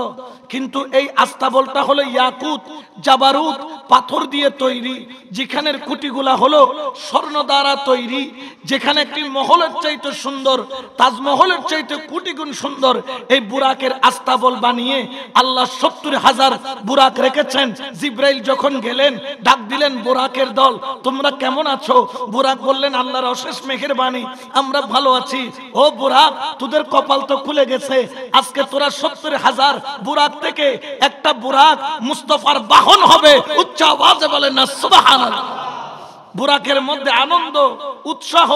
কিন্তু এই আস্তাবলটা হলো ইয়াকুত, জাবারুত, পাথর দিয়ে তৈরি, যেখানের কুটিগুলা হলো স্বর্ণ দ্বারা তৈরি, যেখানে একটি মহলের চাইতে সুন্দর, তাজমহলের চাইতে কোটি গুণ সুন্দর এই বুরাকের আস্তাবল বানিয়ে আল্লাহ 70,000 বুরাক রেখেছেন। জিবরাইল যখন গেলেন ডাক দিলেন, বুরাকের দল তোমরা কেমন আছো? বুরাক বললেন, আল্লাহর অশেষ মেহেরবানি, আমরা ভালো আছি। ও বুরাক, তোদের কপাল তো খুলে গেছে, আজকে তোরা 70,000 বুরাক থেকে একটা বুরাক মুস্তাফার বাহন হবে। উচ্চ আওয়াজে বলেন না সুবহানাল্লাহ। বুরাকের মধ্যে আনন্দ, উৎসাহ,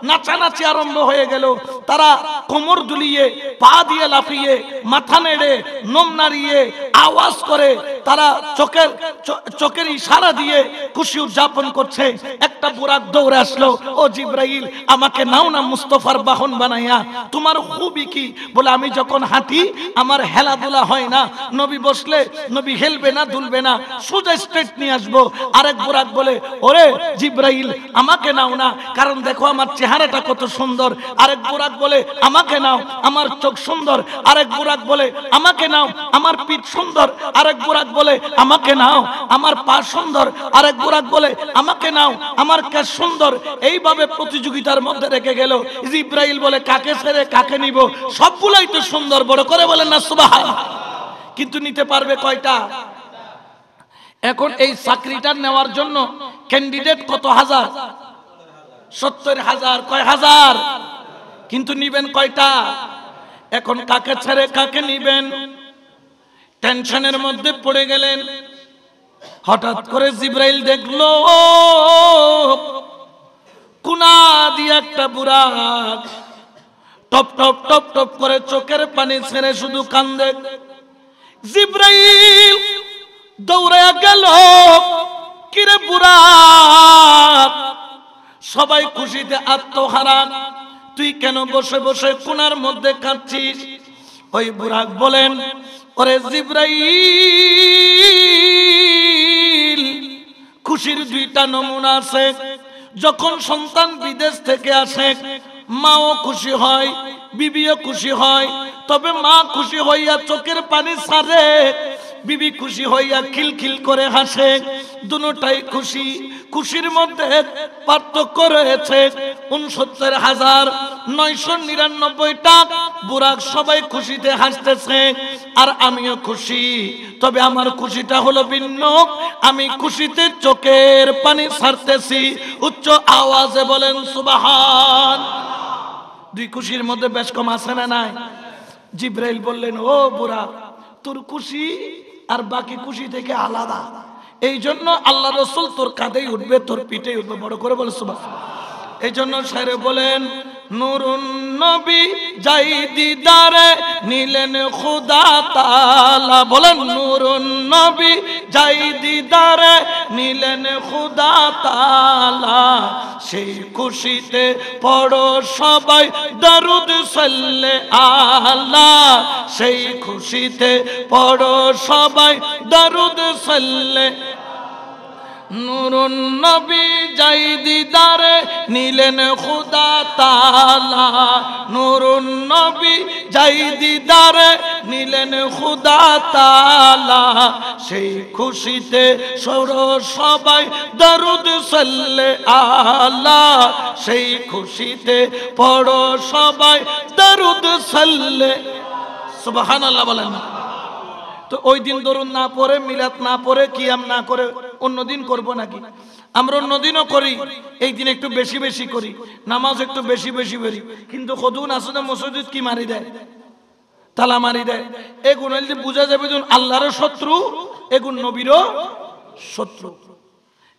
নাচানাচি আরম্ভ হয়ে গেল। তারা কোমর দুলিয়ে, পা দিয়ে লাফিয়ে, মাথা নেড়ে, নোম নাড়িয়ে, আওয়াজ করে তারা চোখের ইশারা দিয়ে খুশি উদযাপন করছে। একটা বুরাক দৌড়ে আসলো, ও জিবরাইল আমাকে নাও না মুস্তাফার বাহন বানাইয়া। তোমার খুবই কি? বলে আমি যখন হাঁটি আমার হেলাদুলা হয় না, নবী বসলে নবী হেলবে না, দুলবে না, সোজা স্ট্রেট নিয়ে আসবো। আরেক বুরাক বলে, ওরে জিবরাইল আমাকে নাও না, কারণ দেখো আমার চেহারাটা কত সুন্দর। আরেক বুরাক বলে, আমাকে নাও, আমার চোখ সুন্দর। আরেক বুরাক বলে, আমাকে নাও, আমার পিঠ সুন্দর। আরেক বুরাক বলে, আমাকে নাও, আমার পা সুন্দর। আরেক বুরাক বলে, আমাকে নাও, আমার কেশ সুন্দর। এইভাবে প্রতিযোগিতার মধ্যে রেখে গেল। জিবরাইল বলে, কাকে ছেড়ে কাকে নিব? সবগুলাই তো সুন্দর। বড় করে বলেন না সুবহানাল্লাহ। কিন্তু নিতে পারবে কয়টা? এখন এই চাকরিটা নেওয়ার জন্য ক্যান্ডিডেট কত হাজার? 70,000 কয় হাজার, কিন্তু নিবেন কয়টা? এখন কাকে ছেড়ে কাকে নিবেন? টেনশনের মধ্যে পড়ে গেলেন। হঠাৎ করে জিব্রাইল দেখলো কুনা দিয়ে একটা বুরাক টপ টপ টপ টপ করে চোখের পানি ছেড়ে শুধু কান্দে। জিব্রাইল দৌড়ে গেল, কিরে বুরাক, সবাই খুশিতে আত্মহারা, তুই কেন বসে বসে কোনার মধ্যে কাঁদছিস? ওই বুরাক বলেন, ওরে জিব্রাইল, খুশির দুইটা নমুনা আছে। যখন সন্তান বিদেশ থেকে আসে মাও খুশি হয়, বিবিও খুশি হয়, তবে মা খুশি হইয়া চোখের পানি ছাড়ে, বিবি খুশি হইয়া খিলখিল করে হাসে। দুটোটাই খুশি, খুশির মধ্যে পার্থক্য রয়েছে। 69,999টা বুরাক সবাই খুশিতে হাসতেছে, আর আমিও খুশি, তবে আমার খুশিটা হলো ভিন্ন। আমি খুশিতে চোখের পানি ছাড়তেছি। উচ্চ আওয়াজে বলেন সুবহান। দুই খুশির মধ্যে বেশ কম আছে না নাই? জিব্রাইল বললেন, ও বুরাক, তোর খুশি আর বাকি খুশি থেকে আলাদা, এই জন্য আল্লাহ রাসূল তোর কাঁধেই উঠবে, তোর পিঠেই উঠবে। বড় করে বলে সুবহান। এই জন্য শায়রে বলেন, নূরুন নবী যাই দিদারে নিলেন খুদা তাআলা। বলেন, নূরুন নবী যাই দিদারে নিলেন খুদা তাআলা। সেই খুশিতে পড়ো সবাই দরুদ সাল্লে আলা। সেই খুশিতে পড়ো সবাই দরুদ সাল্লে। নূরুন নবী যাই দিদারে নিলেন খুদা তাআলা। নূরুন নবী যাই দিদারে নিলেন খুদা তাআলা। সেই খুশিতে সরো সবাই দরুদ সাল্লে আলা। সেই খুশিতে পড়ো সবাই দরুদ সাল্লে। সুবহানাল্লাহ বলেন। তো ওই দিন দরুদ না পড়ে, মিলাদ না পড়ে, কিয়াম না করে অন্যদিন করব নাকি? আমরা অন্যদিনও করি, এই দিন একটু বেশি বেশি করি, নামাজ একটু বেশি বেশি করি, কিন্তু কদুন আসলে মসজিদ কি মারি দেয়, তালা মারি দেয়। এগুন হইলে বোঝা যাবে যে আল্লাহর শত্রু, এগুন নবীরও শত্রু।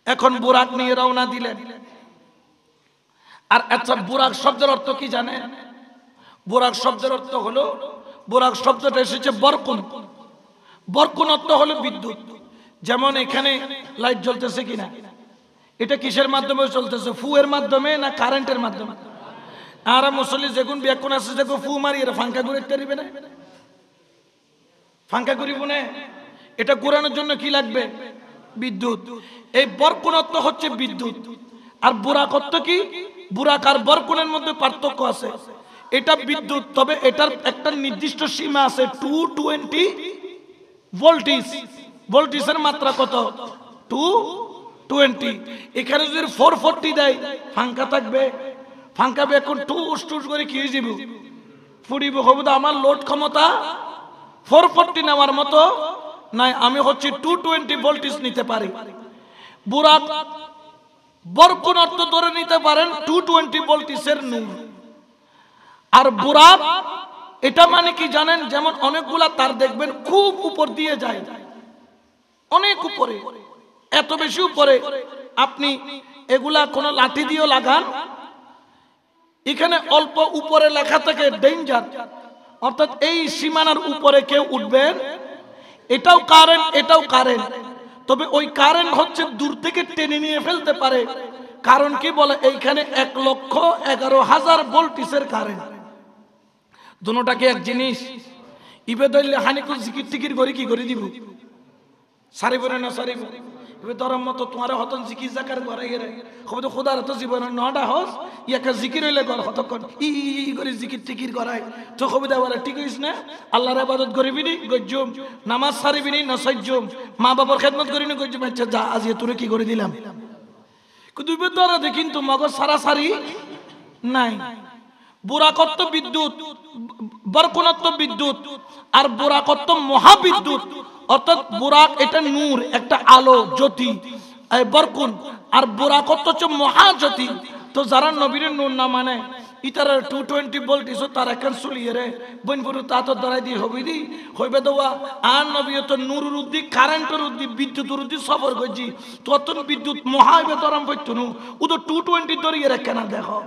এখন বুরাক নিয়ে রওনা দিলেন। আর আচ্ছা, বুরাক শব্দের অর্থ কি জানেন? বুরাক শব্দের অর্থ হলো, বুরাক শব্দটা এসেছে বরকুন। বরকুন অর্থ হলো বিদ্যুৎ। যেমন এখানে লাইট জ্বলতেছে কিনা, এটা কিসের মাধ্যমে চলতেছে? ফুয়ের মাধ্যমে না কারেন্টের মাধ্যমে? আর মুসল্লি যেগুন ব্যাকুন আছে, যেগুন ফু মারি এরা ফাঙ্কা ঘুরে টারিবে না, ফাঙ্কা ঘুরিব না। এটা ঘুরানোর জন্য কি লাগবে? বিদ্যুৎ। এই বরকুন অর্থ হচ্ছে বিদ্যুৎ। আর বুরাক অর্থ কি? বুরাক আর বরকুনের মধ্যে পার্থক্য আছে। এটা বিদ্যুৎ, তবে এটার একটা নির্দিষ্ট সীমা আছে, 220 ভোল্টেজ। ভোল্টেজের মাত্রা কত? 220। এখানে যদি 440 দেয়, ফাঙ্কা থাকবে? ফাঙ্কা এখন টুস টুস করে কি হয়ে যাব, ফুড়িব। হবে তো আমার লোড ক্ষমতা 440 নেওয়ার মতো নাই, আমি হচ্ছে 220 ভোল্টেজ নিতে পারি। বুরাক বরকুন অর্থ ধরে নিতে পারেন 220 ভোল্টেজের নূর। আর বুরাক এটা মানে কি জানেন? যেমন অনেকগুলা তার দেখবেন খুব উপর দিয়ে যায়, অনেক উপরে, এত বেশি উপরে, আপনি এগুলা কোন লাঠি দিয়েও লাগান, এখানে অল্প উপরে লেখা থাকে ডেঞ্জার, অর্থাৎ এই সীমানার উপরে কেউ উঠবেন। এটাও কারেন্ট, এটাও কারেন্ট, তবে ওই কারেন্ট হচ্ছে দূর থেকে টেনে নিয়ে ফেলতে পারে। কারণ কি বলে, এইখানে 1,11,000 ভোল্টেজের কারেন্ট। দুটোটা কি এক জিনিস? ইবে ধরলে হানিকুল জিকির টিকির করে কি করে দিব, সারিব না সারিব? ইবে ধরার মতো তোমার হতন জিকির জাকার ঘরে গেলে হবে তো খোদার হতো জীবন 9টা হস ইয়াকে জিকির হইলে ঘর হতক্ষণ ই করে জিকির টিকির করায় তো কবিতা বলে ঠিক হইস না? আল্লাহর ইবাদত করিবি নি গজ্জুম, নামাজ সারিবি নি নসজ্জুম, মা বাবার খেদমত করি নি গজ্জুম। আচ্ছা যা, আজ তোরে কি করে দিলাম। কিন্তু ইবে ধরা দে, কিন্তু মগজ সারাসারি নাই। বুরাকত্ব বিদ্যুৎ, বরকুনত্ব বিদ্যুৎ, আর বুরাকত্ব মহাবিদ্যুৎ। অর্থাৎ বুরাক এটা নূর, একটা আলো, জ্যোতি, বরকুন। আর বুরাকত্ব হচ্ছে মহাজ্যোতি, তো যারা নবীর নূর না মানে ইতারা 220 ভোল্ট ইসো তারা কেন চলিয়ে রে বইনপুর তা তো দাঁড়াই দিয়ে হবি দি হইবে দেওয়া আর নবী তো নূরের উদ্দি কারেন্টের উদ্দি বিদ্যুতের উদ্দি সফর করছি তত বিদ্যুৎ মহাইবে দরম পড়তো নু ও তো 220 ধরিয়ে রে কেন দেখো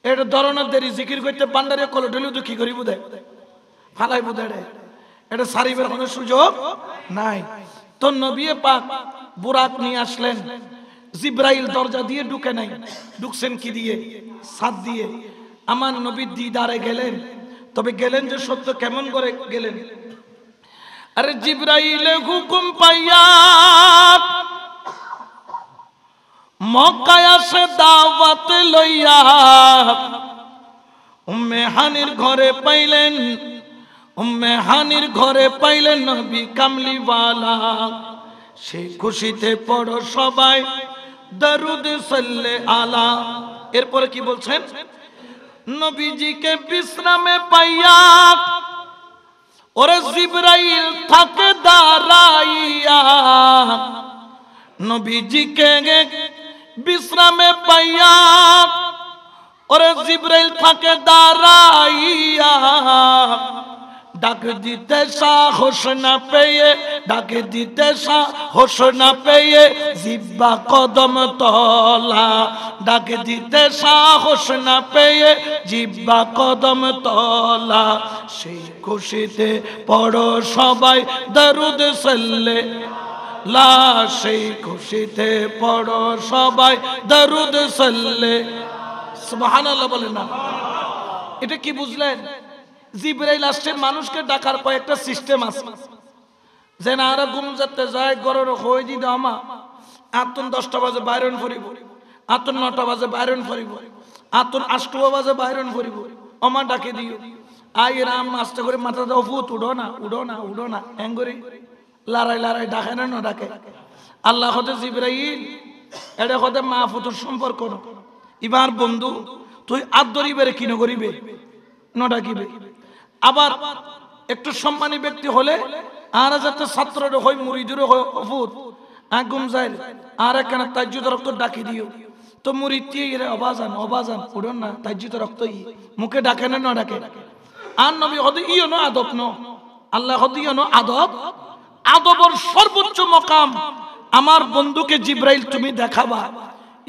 এটা ধরনের দেরি জিকির করতে বান্ডারে কলে ঢেলে তো কি করি বুঝে ফালাই বুঝে রে এটা সারিবের কোনো সুযোগ নাই তো নবী পাক বুরাক নিয়ে আসলেন জিব্রাইল দরজা দিয়ে ঢুকে নাই ঢুকছেন কি দিয়ে সাত দিয়ে আমার নবীর দিদারে গেলেন তবে গেলেন যে সত্য কেমন করে গেলেন আরে জিব্রাইল হুকুম পাইয়া মক্কায় আসে দাওয়াত লইয়া উম্মে হানির ঘরে পাইলেন উম্মে হানির ঘরে পাইলেন নবী কামলিওয়ালা সে খুশিতে পড়ো সবাই দরুদ সাল্লে আলা এরপরে কি বলছেন নবীজিকে বিশ্রামে পাইয়া ওরে জিবরাইল থাকে দাঁড়াইয়া নবীজিকে বিশ্রামে পাইয়া ওরে জিবরাইল থাকে দাঁড়াইয়া ডাক দিতে সাহস না পেয়ে ডাক দিতে সাহস না পেয়ে জিব্বা কদম তলা ডাক দিতে সাহস না পেয়ে জিব্বা কদম তলা সেই খুশিতে পড়ো সবাই দরুদ সাল্লে লা সেই খুশিতে পড়ো সবাই দরুদ সাল্লে সুবহানাল্লাহ বলেন না এটা কি বুঝলেন জিবরাইল আসছে মানুষকে ডাকার কয়েকটা সিস্টেম আছে যে না আর ঘুম যেতে যায় গরর হয়ে দি আমা আতন 10টা বাজে বাইরন ফরিব আতন 9টা বাজে বাইরন ফরিব আতন 8টা বাজে বাইরন ফরিব আমা ডাকে দিও আই রাম আস্তে করে মাথা দাও ফুট উড়ো না উড়ো না উড়ো না এঙ্গরি লড়াই লড়াই ডাকে না না ডাকে আল্লাহ হতে জিবরাইল এটা হতে মা ফুতুর সম্পর্ক না এবার বন্ধু তুই আদরিবের কি না করিবে না ডাকিবে আবার একটু সম্মানী ব্যক্তি হলে আর যাতে ছাত্রর হই মুরিদুর হই অফুত আগুম যায় আর একখানা তাজ্জুদ রক্ত ডাকি দিও তো মুরিদ দিয়ে রে অবাজান উড়ন না তাজ্জুদ রক্ত মুখে ডাকে না ডাকে আর নবী হতে ইও না আদব ন আল্লাহ হতে ইও না আদব আদবর সর্বোচ্চ মকাম আমার বন্ধুকে জিবরাইল তুমি দেখাবা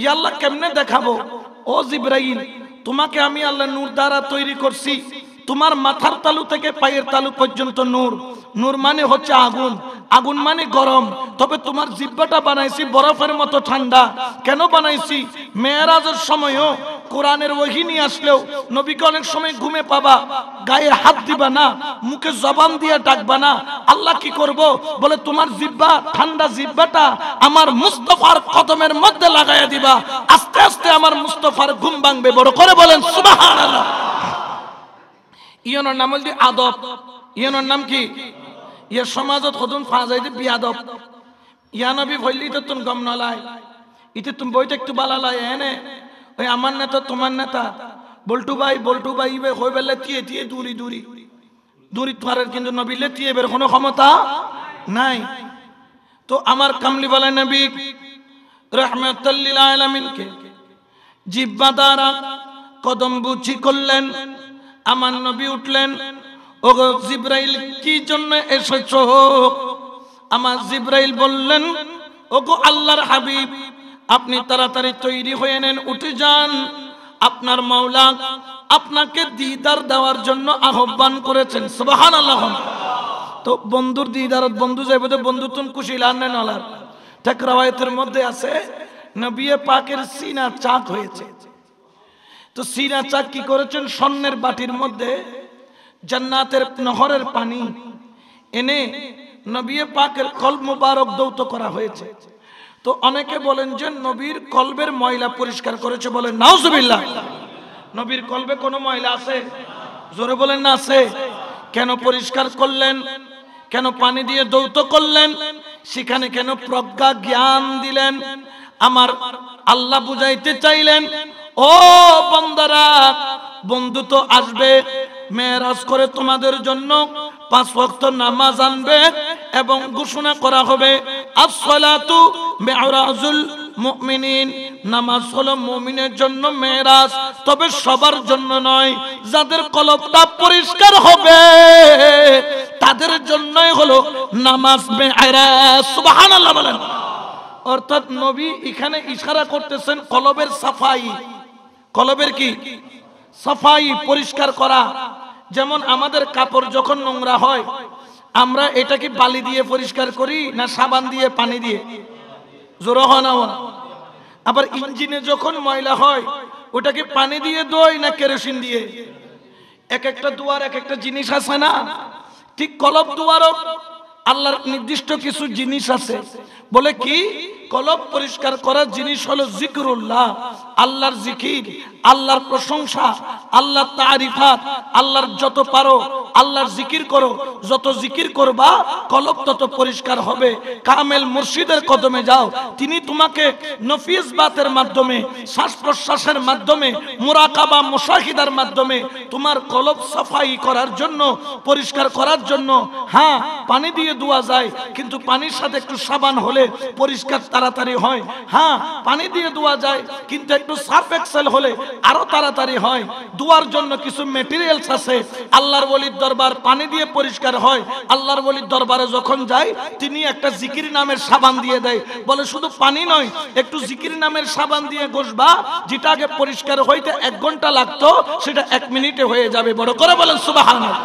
ইয়া আল্লাহ কেমনে দেখাবো ও জিবরাইল তোমাকে আমি আল্লাহ নূর দ্বারা তৈরি করছি তোমার মাথার তালু থেকে পায়ের তালু পর্যন্ত নূর নূর মানে হচ্ছে আগুন আগুন মানে গরম তবে তোমার জিহ্বাটা বানাইছি বরফের মতো ঠান্ডা কেন বানাইছি মেরাজের সময়ও কোরআনের ওহী নিয়ে আসলেও নবীকে অনেক সময় ঘুমে পাবা গায়ে হাত দিবা না মুখে জবান দিয়ে ডাকবা না আল্লাহ কি করব বলে তোমার জিহ্বা ঠান্ডা জিহ্বাটা আমার মুস্তাফার কদমের মধ্যে লাগাইয়া দিবা আস্তে আস্তে আমার মুস্তাফার ঘুম ভাঙবে বড় করে বলেন সুবহানাল্লাহ ইয়নোর নাম হল আদব ইয়নোর নাম কি ইয়া সমাজত হদুন ফাজাইতে বিয়াদব ইয়া নবী ভইলি তো তুম গম নলাই ইতে তুম বইতে একটু বালালাই এনে ওই আমার নেতা তোমার নেতা বল্টু ভাই ইবে হই বেলে তিয়ে তিয়ে দূরি দূরি দূরি পারের কিন্তু নবী লে তিয়ে বের কোনো ক্ষমতা নাই তো আমার কামলি বলে নবী রাহমাতুল লিল আলামিনকে জিহ্বা দ্বারা কদম বুঝি করলেন আমার নবী উঠলেন ওগো জিবরাইল কি জন্য এসেছো আমার জিবরাইল বললেন ওগো আল্লাহর হাবিব আপনি তাড়াতাড়ি তৈরি হয়ে নেন উঠে যান আপনার মাওলা আপনাকে দিদার দেওয়ার জন্য আহ্বান করেছেন সুবহানাল্লাহ তো বন্ধুর দিদারত বন্ধু যাইবে তো বন্ধু তুম খুশি লানে নলার ঠিক রওয়ায়াতের মধ্যে আছে নবী পাকের সিনা চাক হয়েছে তো সিনা চাক কি করেছেন স্বর্ণের বাটির মধ্যে জান্নাতের নহরের পানি এনে নবী পাকের কলব মুবারক দৌত করা হয়েছে তো অনেকে বলেন যে নবীর কলবের ময়লা পরিষ্কার করেছে বলেন নাউজুবিল্লাহ নবীর কলবে কোনো ময়লা আছে জোরে বলেন না আছে কেন পরিষ্কার করলেন কেন পানি দিয়ে দৌত করলেন সেখানে কেন প্রজ্ঞা জ্ঞান দিলেন আমার আল্লাহ বুঝাইতে চাইলেন ও বান্দারা বন্ধু তো আসবে মেরাজ করে তোমাদের জন্য 5 ওয়াক্ত নামাজ আনবে এবং ঘোষণা করা হবে আসসালাতু মিরাজুল মুমিনিন নামাজ হলো মুমিনের জন্য মেরাজ, তবে সবার জন্য নয়। যাদের কলবটা পরিষ্কার হবে তাদের জন্যই হলো নামাজ মেরাজ। সুবহানাল্লাহ বলেন। অর্থাৎ নবী এখানে ইশারা করতেছেন কলবের সাফাই। কলবের কি সাফাই, পরিষ্কার করা। যেমন আমাদের কাপড় যখন নোংরা হয় আমরা এটা কি বালি দিয়ে পরিষ্কার করি না সাবান দিয়ে, পানি দিয়ে? জোর হয় না? আবার ইঞ্জিনে যখন ময়লা হয় ওটা কি পানি দিয়ে ধোয় না কেরোসিন দিয়ে? এক একটা দুয়ার এক একটা জিনিস আছে না? ঠিক কলব দুয়ারও আল্লাহর নির্দিষ্ট কিছু জিনিস আছে। বলে কি? কলব পরিষ্কার করার জিনিস হলো জিকরুল্লাহ, আল্লাহর জিকির, আল্লাহর প্রশংসা, আল্লাহর তারিফাত। আল্লাহর যত পারো আল্লাহর জিকির করো, যত জিকির করবা কলব তত পরিষ্কার হবে। কামেল মুর্শিদের কদমে যাও, তিনি তোমাকে নফিস বাতের মাধ্যমে, শ্বাস প্রশ্বাসের মাধ্যমে, মুরাকাবা মুশাহিদার মাধ্যমে তোমার কলব সাফাই করার জন্য, পরিষ্কার করার জন্য। হ্যাঁ, পানি দিয়ে ধোয়া যায়, কিন্তু পানির সাথে একটু সাবান হলে পরিষ্কার তাড়াতাড়ি হয়। হ্যাঁ, পানি দিয়ে ধোয়া যায়, কিন্তু একটু সার্ফ এক্সেল হলে আরো তাড়াতাড়ি হয়। ধোয়ার জন্য কিছু ম্যাটেরিয়ালস আছে। আল্লাহর ওলির দরবার পানি দিয়ে পরিষ্কার হয়। আল্লাহর ওলির দরবারে যখন যায় তিনি একটা জিকির নামের সাবান দিয়ে দেয়। বলে শুধু পানি নয়, একটু জিকির নামের সাবান দিয়ে ঘষবা, যেটা আগে পরিষ্কার হইতে 1 ঘন্টা লাগতো সেটা 1 মিনিটে হয়ে যাবে। বড় করে বলেন সুবহানাল্লাহ।